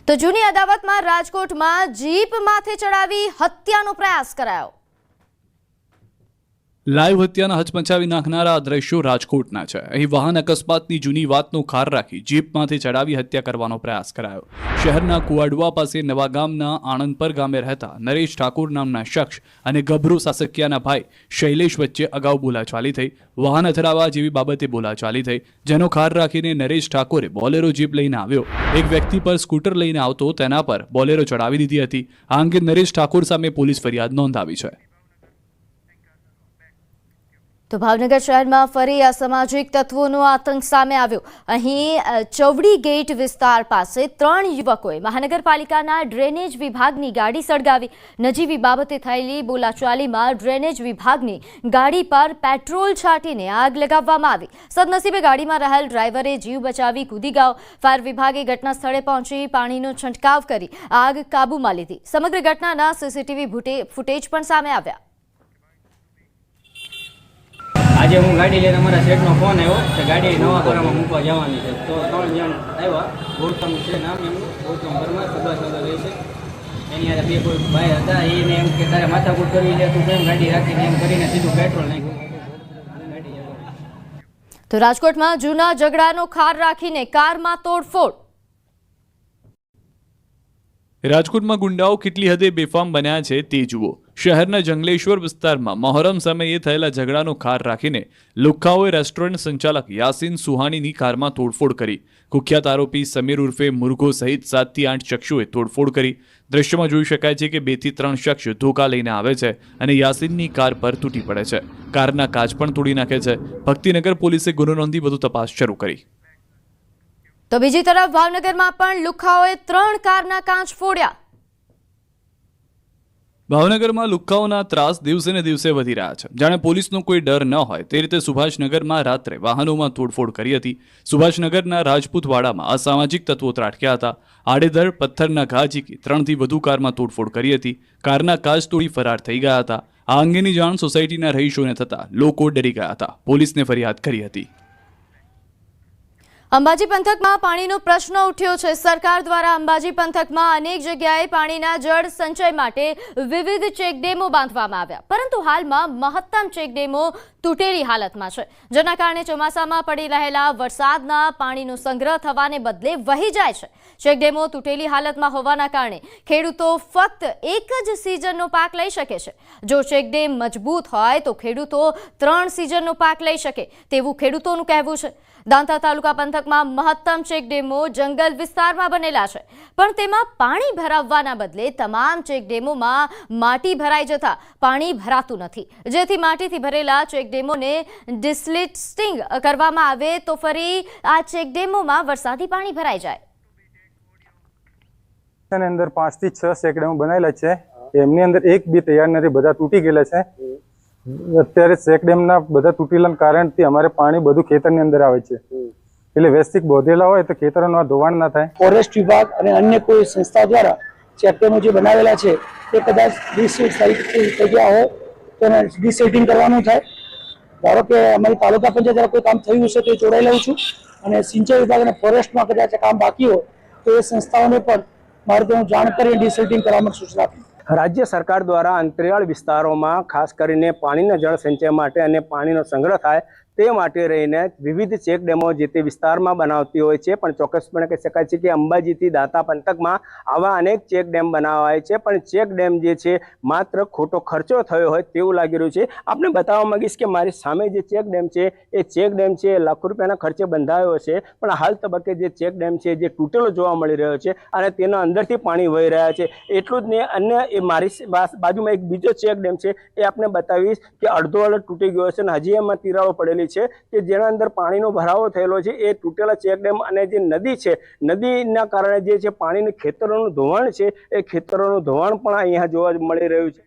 તો જૂની અદાવતમાં રાજકોટમાં જીપ માથે ચડાવી હત્યાનો પ્રયાસ કરાયો। લાઈવ હત્યાના હચમચાવી નાખનારા આ દ્રશ્યો રાજકોટના છે। અહીં વાહન અકસ્માતની જૂની વાતનો ખાર રાખી જીપમાંથી ચડાવી હત્યા કરવાનો પ્રયાસ કરાયો। શહેરના કુવાડવા પાસે નવાગામના આણંદપર ગામે રહેતા નરેશ ઠાકોર નામના શખ્સ અને ગભરૂ સાસકિયાના ભાઈ શૈલેષ વચ્ચે અગાઉ બોલાચાલી થઈ। વાહન અથડાવા જેવી બાબતે બોલાચાલી થઈ, જેનો ખાર રાખીને નરેશ ઠાકોરે બોલેરો જીપ લઈને આવ્યો। એક વ્યક્તિ પર સ્કૂટર લઈને આવતો તેના પર બોલેરો ચડાવી દીધી હતી। આ અંગે નરેશ ઠાકોર સામે પોલીસ ફરિયાદ નોંધાવી છે। તો ભાવનગર શહેરમાં ફરી અસામાજિક તત્વોનો આતંક સામે આવ્યો। અહીં ચવડી ગેટ વિસ્તાર પાસે 3 યુવકોએ મહાનગરપાલિકાના ડ્રેનેજ વિભાગની ગાડી સળગાવી। નજીવી બાબતે થયેલી બોલાચાલીમાં ડ્રેનેજ વિભાગની ગાડી પર પેટ્રોલ છાંટીને આગ લગાવવામાં આવી। સદનસીબે ગાડીમાં રહેલ ડ્રાઈવરે જીવ બચાવી કૂદી ગયો। ફાયર વિભાગે ઘટના સ્થળે પહોંચી પાણીનો છંટકાવ કરી આગ કાબૂમાં લીધી। સમગ્ર ઘટનાના સીસીટીવી ફૂટેજ પણ સામે આવ્યા। आज हूँ गाड़ी लैने अमरा सेठ नो फोन आयो तो गाड़ी नवापरा में मूकवा जवानी है। तो 3 जण आव्या। गौतम है नाम एमनुं, गौतम वर्मा, सदासदा रहे छे। एनी हारे बे कोई भाई हता। एने एम के तारे माथाकूट करवी લે તું કેમ ગાડી રાખીને એમ કરીને સીધું પેટ્રોલ નાખ્યું। તો રાજકોટમાં જૂના ઝઘડાનો ખાર રાખીને કારમાં તોડફોડ। રાજકોટમાં ગુંડાઓ કેટલી હદે બેફામ બન્યા છે તે જુઓ। શહેરના જંગલેશ્વર વિસ્તારમાં મહોરમ સમયે થયેલા ઝઘડાનો ખાર રાખીને લુખ્ખાઓએ રેસ્ટોરન્ટ સંચાલક યાસીન સુહાનીની કારમાં તોડફોડ કરી। કુખ્યાત આરોપી સમીર ઉર્ફે મુર્ગો સહિત 7 થી 8 શખ્સોએ તોડફોડ કરી। દ્રશ્યમાં જોઈ શકાય છે કે 2 થી 3 શખ્સ ધોકા લઈને આવે છે અને યાસીનની કાર પર તૂટી પડે છે। કારના કાચ પણ તોડી નાખે છે। ભક્તિનગર પોલીસે ગુનો નોંધી વધુ તપાસ શરૂ કરી। તો બીજી તરફ ભાવનગરમાં પણ લુખ્ખાઓએ 3 કારના કાચ ફોડ્યા। ભાવનગરમાં લુખ્ખાઓના ત્રાસ દિવસે ને દિવસે વધી રહ્યા છે। જાણે પોલીસનો કોઈ ડર ન હોય તે રીતે સુભાષનગરમાં રાત્રે વાહનોમાં તોડફોડ કરી હતી। સુભાષનગરના રાજપૂતવાડામાં અસામાજિક તત્વો ત્રાટક્યા હતા। આડેધડ પથ્થરના ઘા ઝીકી 3 થી વધુ કારમાં તોડફોડ કરી હતી। કારના કાચ તોડી ફરાર થઈ ગયા હતા। આ અંગેની જાણ સોસાયટીના રહીશોને થતાં લોકો ડરી ગયા હતા। પોલીસને ફરિયાદ કરી હતી। અંબાજી પંથકમાં પાણીનો પ્રશ્ન ઉઠ્યો છે। સરકાર દ્વારા અંબાજી પંથકમાં અનેક જગ્યાએ પાણીના જળ સંચય માટે વિવિધ ચેકડેમો બાંધવામાં આવ્યા, પરંતુ હાલમાં મહત્તમ ચેકડેમો તૂટેલી હાલતમાં છે, જેના કારણે ચોમાસામાં પડી રહેલા વરસાદના પાણીનો સંગ્રહ થવાને બદલે વહી જાય છે। ચેકડેમો તૂટેલી હાલતમાં હોવાના કારણે ખેડૂતો ફક્ત એક જ સિઝનનો પાક લઈ શકે છે। જો ચેકડેમ મજબૂત હોય તો ખેડૂતો 3 સિઝનનો પાક લઈ શકે તેવું ખેડૂતોનું કહેવું છે। દાંતા તાલુકા પંથકમાં મહત્તમ ચેકડેમો જંગલ વિસ્તારમાં બનેલા છે, પણ તેમાં પાણી ભરાવવાના બદલે તમામ ચેકડેમોમાં માટી ભરાઈ જતા પાણી ભરાતું નથી, જેથી માટીથી ભરેલા ચેકડેમોને ડિસલિસ્ટિંગ કરવામાં આવે તો ફરી આ ચેકડેમોમાં વરસાદી પાણી ભરાઈ જાય। અંદર 5 થી 6 ચેકડેમો બનાવેલા છે। એમની અંદર એક બી તૈયાર નથી, બધા તૂટી ગયેલા છે। અત્યારે ચેકડેમના બધા તૂટેલાના કારણથી અમારે પાણી બધું ખેતરની અંદર આવે છે, એટલે વેસ્ટિક બોધેલા હોય તો ખેતરોનું ધોવાણ ના થાય। ફોરેસ્ટ વિભાગ અને અન્ય કોઈ સંસ્થા દ્વારા ચેકડેમો જે બનાવેલા છે તે કદાચ ડિસેટ થઈ ગયા હોય તો એને ડિસેટિંગ કરવાનું થાય। ધારો કે અમારી તાલુકા પંચાયત કોઈ કામ થયું હશે તો એ જોડાઈ લઉં છું, અને સિંચાઈ વિભાગ અને ફોરેસ્ટમાં કદાચ કામ બાકી હોય તો એ સંસ્થાઓને પણ મારે તો હું જાણ કરી ડિસેટિંગ કરવામાં સૂચના આપી। રાજ્ય સરકાર દ્વારા અંતરિયાળ વિસ્તારોમાં ખાસ કરીને પાણીના જળ સંચય માટે અને પાણીનો સંગ્રહ થાય તે માટે રહીને વિવિધ ચેકડેમો જે તે વિસ્તારમાં બનાવતી હોય છે, પણ ચોક્કસપણે કહી શકાય છે કે અંબાજીથી દાંતા પંથકમાં આવા અનેક ચેકડેમ બનાવાય છે, પણ ચેકડેમ જે છે માત્ર ખોટો ખર્ચો થયો હોય તેવું લાગી રહ્યું છે। આપને બતાવવા માંગીશ કે મારી સામે જે ચેકડેમ છે એ ચેકડેમ છે લાખો રૂપિયાના ખર્ચે બંધાયો છે, પણ હાલ તબક્કે જે ચેકડેમ છે જે તૂટેલો જોવા મળી રહ્યો છે અને તેના અંદરથી પાણી વહી રહ્યા છે। એટલું જ નહીં, અન્ય એ મારી બાજુમાં એક બીજો ચેકડેમ છે એ આપને બતાવીશ કે અડધો તૂટી ગયો છે અને હજી એમાં તિરાડો પડેલી છે કે જેના અંદર પાણીનો ભરાવો થયેલો છે। એ તૂટેલા ચેકડેમ અને જે નદી છે, નદીના કારણે જે છે પાણીનું ખેતરોનું ધોવાણ છે એ ખેતરોનું ધોવાણ પણ અહીંયા જોવા મળી રહ્યું છે।